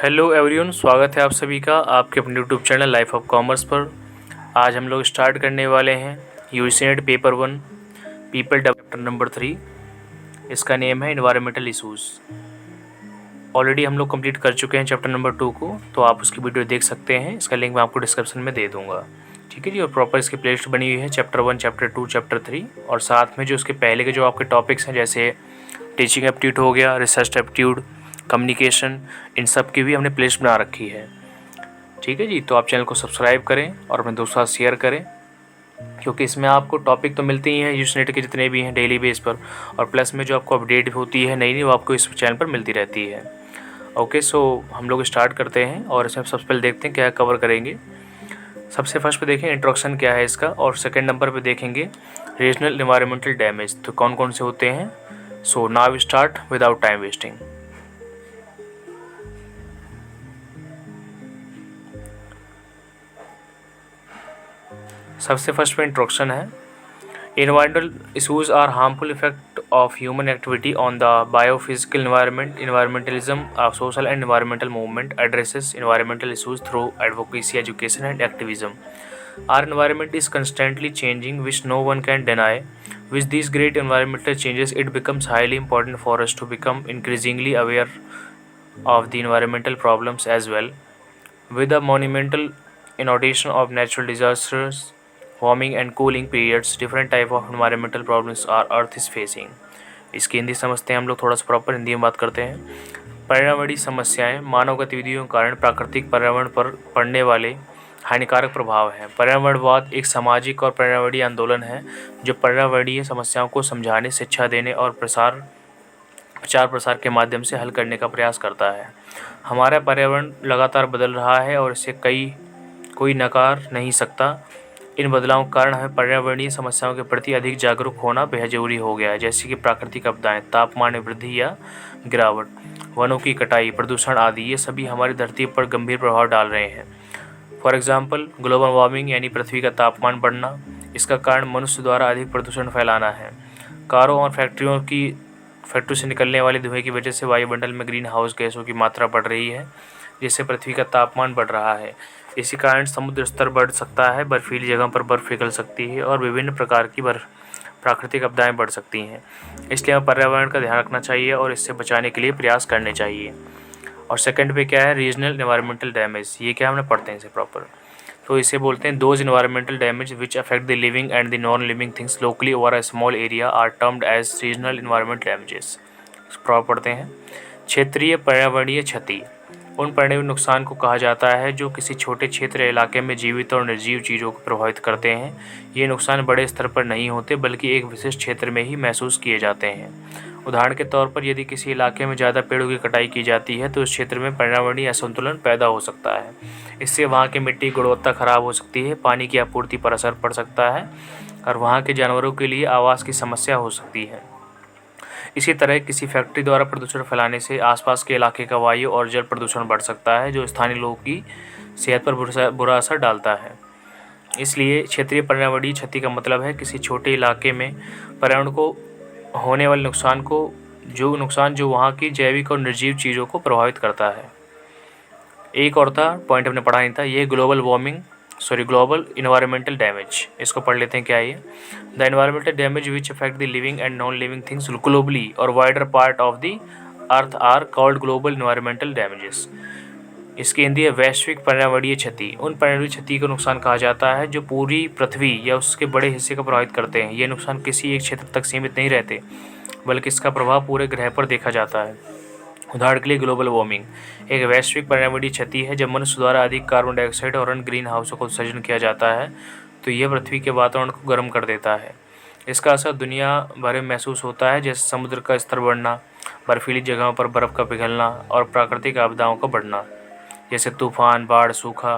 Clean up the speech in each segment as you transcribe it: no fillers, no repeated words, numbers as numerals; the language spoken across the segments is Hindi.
हेलो एवरीवन, स्वागत है आप सभी का आपके अपने YouTube channel life of commerce पर। आज हम लोग स्टार्ट करने वाले हैं UG NET paper 1 people chapter number 3। इसका नेम है इन्वायरमेंटल इशूज़। ऑलरेडी हम लोग कंप्लीट कर चुके हैं चैप्टर नंबर 2 को, तो आप उसकी वीडियो देख सकते हैं। इसका लिंक मैं आपको डिस्क्रिप्शन में दे दूँगा, ठीक है जी। और प्रॉपर इसकी प्लेलिस्ट बनी हुई है चैप्टर 1, चैप्टर 2, चैप्टर 3, और साथ में जो उसके पहले के जो आपके टॉपिक्स हैं, जैसे टीचिंग एप्टीट्यूड हो गया, रिसर्च एप्टीट्यूड, कम्युनिकेशन, इन सब की भी हमने प्लेलिस्ट बना रखी है, ठीक है जी। तो आप चैनल को सब्सक्राइब करें और अपने दोस्तों के साथ शेयर करें, क्योंकि इसमें आपको टॉपिक तो मिलते ही हैं यूजी नेट के जितने भी हैं डेली बेस पर, और प्लस में जो आपको अपडेट होती है नई वो आपको इस चैनल पर मिलती रहती है। ओके, सो हम लोग स्टार्ट करते हैं और इसमें सबसे पहले देखते हैं क्या कवर करेंगे। सबसे फर्स्ट पे देखें इंट्रोडक्शन क्या है इसका, और सेकंड नंबर पे देखेंगे रीजनल एनवायरमेंटल डैमेज, तो कौन कौन से होते हैं। So now start without time wasting. सबसे फर्स्ट में इंट्रोडक्शन है। Environmental issues are harmful effect of human activity on the biophysical environment. Environmentalism, a social and environmental movement, addresses environmental issues through advocacy, education, and activism. Our environment is constantly changing, which no one can deny. With these great environmental changes, it becomes highly important for us to become increasingly aware of the environmental problems as well. With the monumental inundation of natural disasters, warming and cooling periods, different type of environmental problems are earth is facing. इसकी हिंदी समझते हैं हम लोग, थोड़ा सा प्रॉपर हिंदी में बात करते हैं। पर्यावरणीय समस्याएं मानव गतिविधियों के कारण प्राकृतिक पर्यावरण पर पड़ने वाले हानिकारक प्रभाव हैं। पर्यावरणवाद एक सामाजिक और पर्यावरणीय आंदोलन है जो पर्यावरणीय समस्याओं को समझाने, शिक्षा देने और प्रचार प्रसार के माध्यम से हल करने का प्रयास करता है। हमारा पर्यावरण लगातार बदल रहा है और इसे कोई नकार नहीं सकता। इन बदलावों के कारण हमें पर्यावरणीय समस्याओं के प्रति अधिक जागरूक होना बेहद जरूरी हो गया है, जैसे कि प्राकृतिक आपदाएं, तापमान में वृद्धि या गिरावट, वनों की कटाई, प्रदूषण आदि। ये सभी हमारी धरती पर गंभीर प्रभाव डाल रहे हैं। फॉर एग्जाम्पल, ग्लोबल वार्मिंग यानी पृथ्वी का तापमान बढ़ना, इसका कारण मनुष्य द्वारा अधिक प्रदूषण फैलाना है। कारों और फैक्ट्री से निकलने वाले धुएं की वजह से वायुमंडल में ग्रीन हाउस गैसों की मात्रा बढ़ रही है, जिससे पृथ्वी का तापमान बढ़ रहा है। इसी कारण समुद्र स्तर बढ़ सकता है, बर्फीली जगहों पर बर्फ़ पिघल सकती है और विभिन्न प्रकार की प्राकृतिक आपदाएं बढ़ सकती हैं। इसलिए हमें पर्यावरण का ध्यान रखना चाहिए और इससे बचाने के लिए प्रयास करने चाहिए। और सेकंड पे क्या है, रीजनल एनवायरमेंटल डैमेज। ये क्या हमने पढ़ते हैं इसे प्रॉपर, तो इसे बोलते हैं those environmental damage which affect the living and the non living things locally over a small area are termed as regional environmental damages. Proper पढ़ते हैं। क्षेत्रीय पर्यावरणीय क्षति उन पर्यावरणीय नुकसान को कहा जाता है जो किसी छोटे क्षेत्र या इलाके में जीवित और निर्जीव चीज़ों को प्रभावित करते हैं। ये नुकसान बड़े स्तर पर नहीं होते, बल्कि एक विशिष्ट क्षेत्र में ही महसूस किए जाते हैं। उदाहरण के तौर पर, यदि किसी इलाके में ज़्यादा पेड़ों की कटाई की जाती है तो उस क्षेत्र में पर्यावरणीय असंतुलन पैदा हो सकता है। इससे वहाँ की मिट्टी की गुणवत्ता खराब हो सकती है, पानी की आपूर्ति पर असर पड़ सकता है और वहाँ के जानवरों के लिए आवास की समस्या हो सकती है। इसी तरह किसी फैक्ट्री द्वारा प्रदूषण फैलाने से आसपास के इलाके का वायु और जल प्रदूषण बढ़ सकता है, जो स्थानीय लोगों की सेहत पर बुरा असर डालता है। इसलिए क्षेत्रीय पर्यावरणीय क्षति का मतलब है किसी छोटे इलाके में पर्यावरण को होने वाले नुकसान जो वहाँ की जैविक और निर्जीव चीज़ों को प्रभावित करता है। एक और था पॉइंट हमने पढ़ा नहीं था, ये ग्लोबल इन्वायरमेंटल डैमेज। इसको पढ़ लेते हैं क्या है ये। The environmental damage which affect the living and non living things globally और wider part of the earth are called global environmental damages. इसकी हिंदी है वैश्विक पर्यावरणीय क्षति। उन पर्यावरणीय क्षति को नुकसान कहा जाता है जो पूरी पृथ्वी या उसके बड़े हिस्से को प्रभावित करते हैं। ये नुकसान किसी एक क्षेत्र तक सीमित नहीं रहते, बल्कि इसका प्रभाव पूरे ग्रह पर देखा जाता है। उदाहरण के लिए ग्लोबल वार्मिंग एक वैश्विक पर्यावरणीय क्षति है। जब मनुष्य द्वारा अधिक कार्बन डाइऑक्साइड और अन्य ग्रीन हाउसों का उत्सर्जन किया जाता है तो यह पृथ्वी के वातावरण को गर्म कर देता है। इसका असर दुनिया भर में महसूस होता है, जैसे समुद्र का स्तर बढ़ना, बर्फीली जगहों पर बर्फ़ का पिघलना और प्राकृतिक आपदाओं का बढ़ना, जैसे तूफान, बाढ़, सूखा।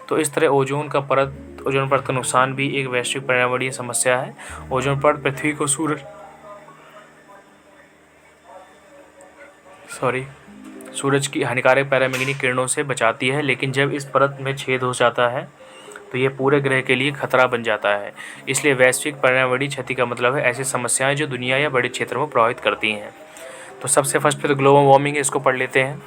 तो इस तरह ओजोन परत का नुकसान भी एक वैश्विक पर्यावरणीय समस्या है। ओजोन परत पृथ्वी को सूरज की हानिकारक पैरामैग्नेटिक किरणों से बचाती है, लेकिन जब इस परत में छेद हो जाता है तो यह पूरे ग्रह के लिए खतरा बन जाता है। इसलिए वैश्विक पर्यावरणीय क्षति का मतलब है ऐसी समस्याएं जो दुनिया या बड़े क्षेत्रों में प्रभावित करती हैं। तो सबसे फर्स्ट पे तो ग्लोबल वार्मिंग है, इसको पढ़ लेते हैं।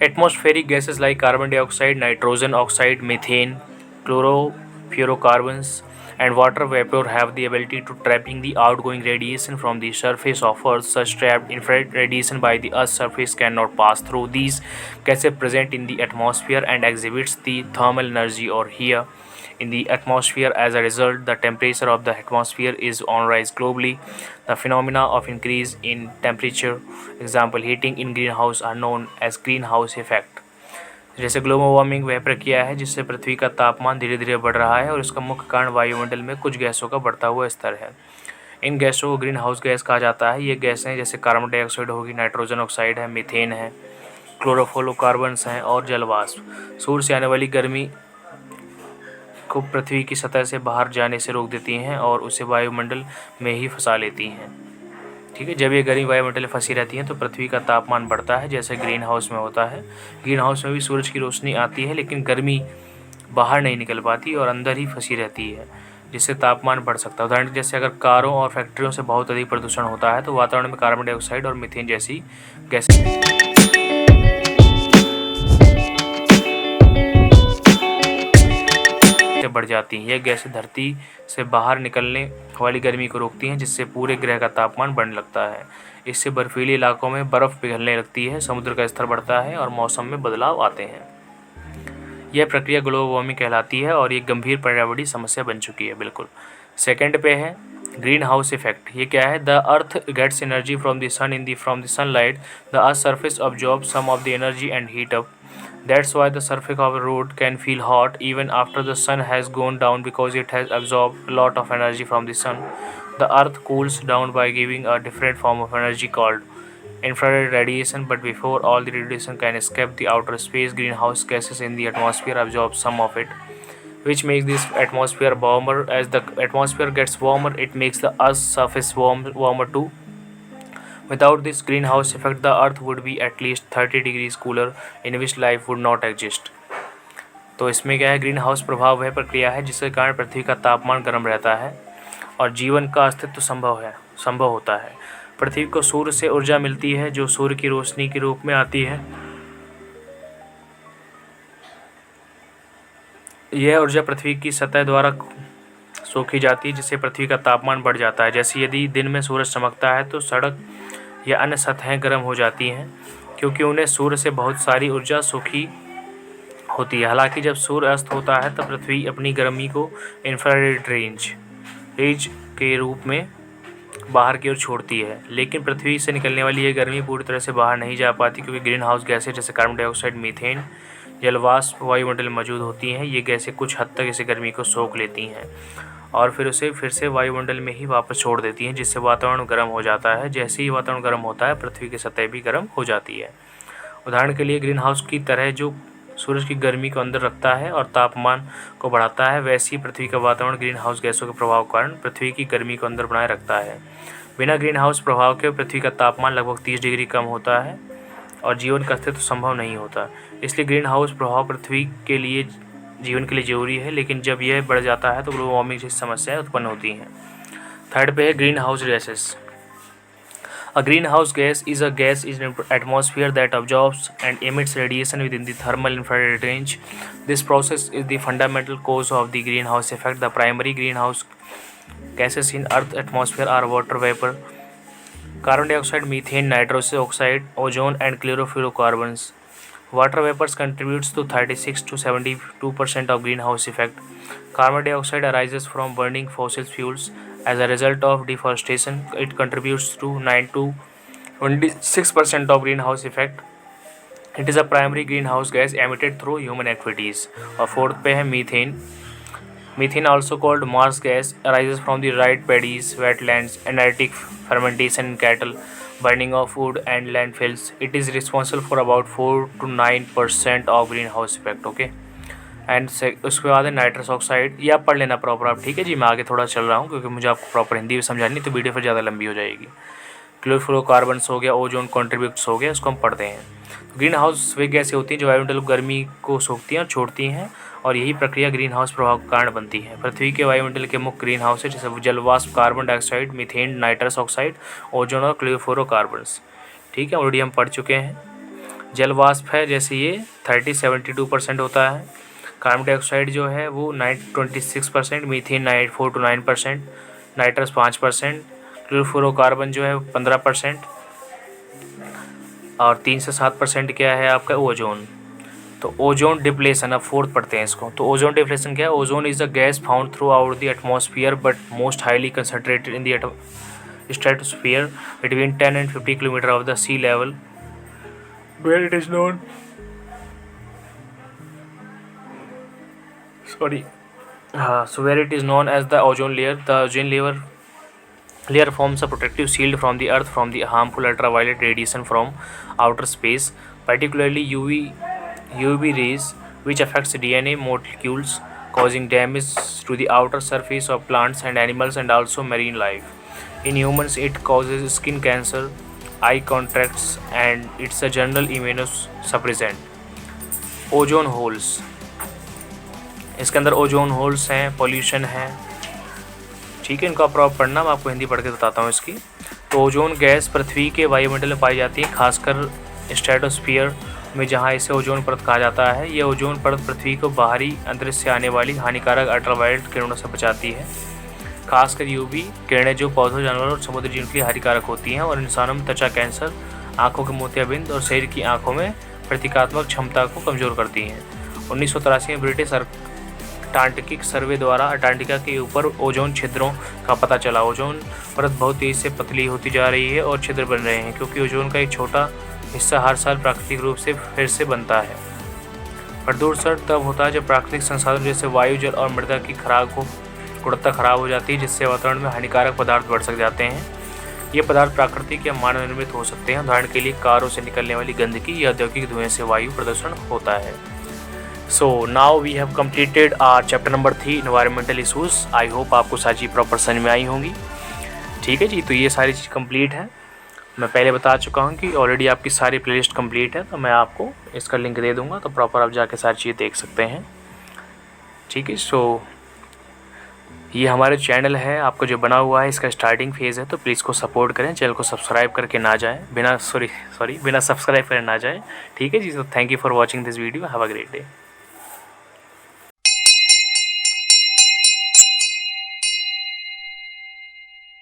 Atmospheric gases like carbon dioxide, nitrogen oxide, methane, chlorofluorocarbons, and water vapor have the ability to trapping the outgoing radiation from the surface of Earth. Such trapped infrared radiation by the Earth's surface cannot pass through these gases present in the atmosphere and exhibits the thermal energy or heat in the atmosphere. As a result, the temperature of the atmosphere is on rise globally. The phenomena of increase in temperature, example heating in greenhouse, are known as greenhouse effect. जैसे ग्लोबल वार्मिंग वह प्रक्रिया है जिससे पृथ्वी का तापमान धीरे धीरे बढ़ रहा है और इसका मुख्य कारण वायुमंडल में कुछ गैसों का बढ़ता हुआ स्तर है। इन गैसों को ग्रीन हाउस गैस कहा जाता है। ये गैसें जैसे कार्बन डाइऑक्साइड होगी, नाइट्रोजन ऑक्साइड है, मीथेन है, क्लोरोफ्लोरोकार्बन्स हैं और जलवाष्प सूर्य से आने वाली गर्मी को पृथ्वी की सतह से बाहर जाने से रोक देती हैं और उसे वायुमंडल में ही फंसा लेती हैं। ठीक है, जब ये गर्मी वायुमंडल में फंसी रहती है तो पृथ्वी का तापमान बढ़ता है, जैसे ग्रीन हाउस में होता है। ग्रीन हाउस में भी सूरज की रोशनी आती है लेकिन गर्मी बाहर नहीं निकल पाती और अंदर ही फंसी रहती है, जिससे तापमान बढ़ सकता है। उदाहरण जैसे अगर कारों और फैक्ट्रियों से बहुत अधिक प्रदूषण होता है तो वातावरण में कार्बन डाइऑक्साइड और मीथेन जैसी गैसें बढ़ जाती हैं। यह गैसें धरती से बाहर निकलने वाली गर्मी को रोकती हैं, जिससे पूरे ग्रह का तापमान बढ़ने लगता है। इससे बर्फीले इलाकों में बर्फ़ पिघलने लगती है, समुद्र का स्तर बढ़ता है और मौसम में बदलाव आते हैं। यह प्रक्रिया ग्लोबल वार्मिंग कहलाती है और ये गंभीर पर्यावरणीय समस्या बन चुकी है। बिल्कुल सेकंड पे है ग्रीन हाउस इफेक्ट। ये क्या है? The earth gets energy from the sun from the sunlight. The earth surface absorb some of the energy and heat up. That's why the surface of a road can feel hot even after the sun has gone down, because it has absorbed a lot of energy from the sun. The earth cools down by giving a different form of energy called infrared radiation, but before all the radiation can escape the outer space, greenhouse gases in the atmosphere absorb some of it, which makes this atmosphere warmer. As the atmosphere gets warmer, it makes the earth's surface warmer too. Without this greenhouse effect, the earth would be at least 30 degrees cooler, in which life would not exist. तो इसमें क्या है? ग्रीन हाउस प्रभाव वह प्रक्रिया है जिसके कारण पृथ्वी का तापमान गर्म रहता है और जीवन का अस्तित्व संभव होता है। पृथ्वी को सूर्य से ऊर्जा मिलती है जो सूर्य की रोशनी के रूप में आती है। यह ऊर्जा पृथ्वी की सतह द्वारा सोखी जाती है, जिससे पृथ्वी का तापमान बढ़ जाता है। जैसे यदि दिन में सूरज चमकता है तो सड़क या अन्य सतहें गर्म हो जाती हैं, क्योंकि उन्हें सूर्य से बहुत सारी ऊर्जा सोखी होती है। हालांकि जब सूर्य अस्त होता है तब पृथ्वी अपनी गर्मी को इंफ्रारेड रेंज के रूप में बाहर की ओर छोड़ती है, लेकिन पृथ्वी से निकलने वाली यह गर्मी पूरी तरह से बाहर नहीं जा पाती, क्योंकि ग्रीन हाउस गैसें जैसे कार्बन डाइऑक्साइड, मीथेन, जलवाष्प वायुमंडल में मौजूद होती हैं। ये गैसें कुछ हद तक इस गर्मी को सोख लेती हैं और फिर उसे फिर से वायुमंडल में ही वापस छोड़ देती हैं, जिससे वातावरण गर्म हो जाता है। जैसे ही वातावरण गर्म होता है, पृथ्वी की सतह भी गर्म हो जाती है। उदाहरण के लिए ग्रीन हाउस की तरह जो सूरज की गर्मी को अंदर रखता है और तापमान को बढ़ाता है, वैसे ही पृथ्वी का वातावरण ग्रीन हाउस गैसों के प्रभाव के कारण पृथ्वी की गर्मी को अंदर बनाए रखता है। बिना ग्रीन हाउस प्रभाव के पृथ्वी का तापमान लगभग 30 डिग्री कम होता है और जीवन का अस्तित्व संभव नहीं होता। इसलिए ग्रीन हाउस प्रभाव पृथ्वी के लिए जीवन के लिए जरूरी है, लेकिन जब यह बढ़ जाता है तो ग्लोबल वार्मिंग जैसी समस्याएं उत्पन्न होती हैं। थर्ड पे है green house gases. A greenhouse gas is a gas in the atmosphere that absorbs and emits radiation within the thermal infrared range. This process is the fundamental cause of the greenhouse effect. The primary greenhouse gases in Earth's atmosphere are water vapor, carbon dioxide, methane, nitrous oxide, ozone, and chlorofluorocarbons. Water vapors contributes to 36 to 72% of greenhouse effect. Carbon dioxide arises from burning fossil fuels. As a result of deforestation, it contributes to 9 to 26% of greenhouse effect. It is a primary greenhouse gas emitted through human activities. और फोर्थ पे है methane. Methane, also called Mars gas, arises from the rice paddies, wetlands, anaerobic fermentation in cattle, burning of wood and landfills. It is responsible for about 4 to 9% of greenhouse effect. Okay. And उसके बाद है नाइट्रस ऑक्साइड। ये आप पढ़ लेना प्रॉपर आप, ठीक है जी। मैं आगे थोड़ा चल रहा हूँ क्योंकि मुझे आपको प्रॉपर हिंदी में समझानी, तो वीडियो फिर ज़्यादा लंबी हो जाएगी। क्लोरोफ्लोरोकार्बन्स हो गया, ओजोन कॉन्ट्रीब्यूट्स हो गया, इसको हम पढ़ते हैं। तो ग्रीन हाउस वे गैसें होती हैं जो वायुमंडल गर्मी को सोखती हैं और छोड़ती हैं, और यही प्रक्रिया ग्रीन हाउस प्रभाव का कारण बनती है। पृथ्वी के वायुमंडल के मुख्य ग्रीन हाउस है जैसे जलवाष्प, carbon dioxide, methane, nitrous oxide, ozone और क्लोरोफ्लोरोकार्बन्स। ठीक है, ऑलरेडी हम पढ़ चुके हैं। जल वाष्प है जैसे ये 72% होता है। कार्बन डाइऑक्साइड जो है वो 26%, मीथेन 4 to 9%, नाइट्रस 5%, क्लोरोफ्लोरोकार्बन जो है 15%, और 3 से 7% क्या है आपका ओजोन। तो ओजोन डिप्लेशन, अब फोर्थ पढ़ते हैं इसको। तो ओजोन डिप्लेशन क्या है? Ozone is a gas found through out the atmosphere but most highly concentrated in the stratosphere between 10 and 50 kilometer of the sea level, where it is known where it is known as the ozone layer. The ozone layer forms a protective shield from the earth from the harmful ultraviolet radiation from outer space, particularly UV rays, which affects DNA molecules, causing damage to the outer surface of plants and animals and also marine life. In humans, it causes skin cancer, eye cataracts, and it's a general immunosuppressant. Ozone holes, इसके अंदर ओजोन होल्स हैं, पॉल्यूशन है, ठीक है। इनको आप प्रॉपर पढ़ना, मैं आपको हिंदी पढ़ के बताता हूँ इसकी। तो ओजोन गैस पृथ्वी के वायुमंडल में पाई जाती है, खासकर स्ट्रेटोस्फीयर में, जहाँ इसे ओजोन परत कहा जाता है। यह ओजोन परत पृथ्वी को बाहरी अंतरिक्ष से आने वाली हानिकारक अल्ट्रावायलेट किरणों से बचाती है, खासकर यूवी किरणें जो पौधों, जानवरों और समुद्री जीवन के लिए हानिकारक होती हैं और इंसानों में त्वचा कैंसर, आंखों के मोतियाबिंद और शरीर की आंखों में प्रतीकात्मक क्षमता को कमज़ोर करती हैं। 1983 में ब्रिटिश अंटार्कटिक सर्वे द्वारा अंटार्कटिका के ऊपर ओजोन छिद्रों का पता चला। ओजोन परत बहुत तेज़ी से पतली होती जा रही है और छिद्र बन रहे हैं, क्योंकि ओजोन का एक छोटा हिस्सा हर साल प्राकृतिक रूप से फिर से बनता है। प्रदूषण तब होता है जब प्राकृतिक संसाधन जैसे वायु, जल और मृदा की गुणवत्ता खराब हो जाती है, जिससे वातावरण में हानिकारक पदार्थ बढ़ सक जाते हैं। ये पदार्थ प्राकृतिक या मानव निर्मित हो सकते हैं। उदाहरण के लिए कारों से निकलने वाली गंदगी या औद्योगिक धुएं से वायु प्रदूषण होता है। So now we have completed our chapter number 3 environmental issues. I hope आपको सारी चीज़ प्रॉपर समझ में आई होंगी, ठीक है जी। तो ये सारी चीज़ कंप्लीट है। मैं पहले बता चुका हूँ कि ऑलरेडी आपकी सारी प्लेलिस्ट कंप्लीट है, तो मैं आपको इसका लिंक दे दूँगा, तो प्रॉपर आप जाके सारी चीज़ें देख सकते हैं, ठीक है। सो ये हमारे चैनल है, आपको जो बना हुआ है इसका स्टार्टिंग फेज़ है, तो प्लीज़ को सपोर्ट करें, चैनल को सब्सक्राइब करके ना जाएं, बिना सब्सक्राइब करे ना जाएं, ठीक है जी। तो thank you for watching this video, have a great day.